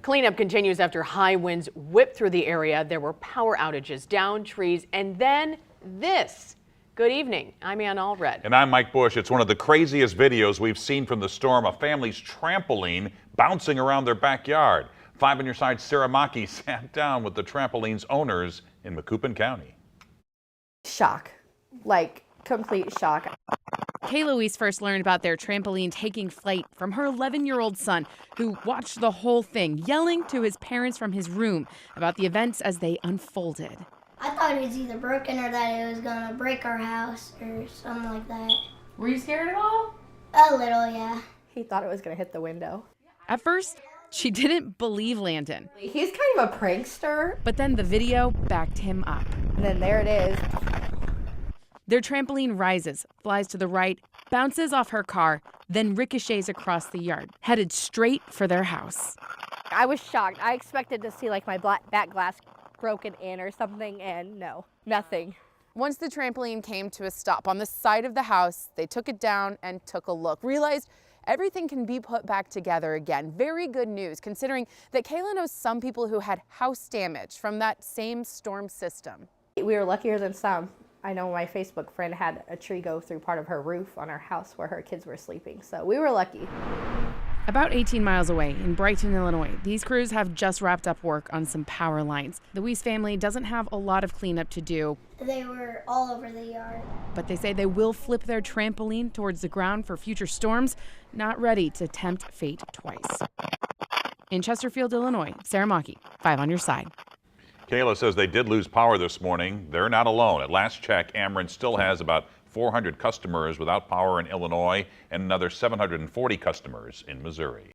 Cleanup continues after high winds whipped through the area. There were power outages, downed trees, and then this. Good evening. I'm Ann Allred. And I'm Mike Bush. It's one of the craziest videos we've seen from the storm. A family's trampoline bouncing around their backyard. 5 on your side, Sarah Maki sat down with the trampoline's owners in Macoupin County. Shock, like complete shock. Kay Louise first learned about their trampoline taking flight from her 11-year-old son, who watched the whole thing, yelling to his parents from his room about the events as they unfolded. I thought it was either broken or that it was going to break our house or something like that. Were you scared at all? A little, yeah. He thought it was going to hit the window. At first, she didn't believe Landon. He's kind of a prankster. But then the video backed him up. And then there it is. Their trampoline rises, flies to the right, bounces off her car, then ricochets across the yard, headed straight for their house. I was shocked. I expected to see like my back glass broken in or something, and no, nothing. Once the trampoline came to a stop on the side of the house, they took it down and took a look, realized everything can be put back together again. Very good news, considering that Kayla knows some people who had house damage from that same storm system. We were luckier than some. I know my Facebook friend had a tree go through part of her roof on her house where her kids were sleeping, so we were lucky. About 18 miles away in Brighton, Illinois, these crews have just wrapped up work on some power lines. The Weiss family doesn't have a lot of cleanup to do. They were all over the yard. But they say they will flip their trampoline towards the ground for future storms, not ready to tempt fate twice. In Chesterfield, Illinois, Sarah Maki, 5 on your side. Kayla says they did lose power this morning. They're not alone. At last check, Ameren still has about 400 customers without power in Illinois and another 740 customers in Missouri.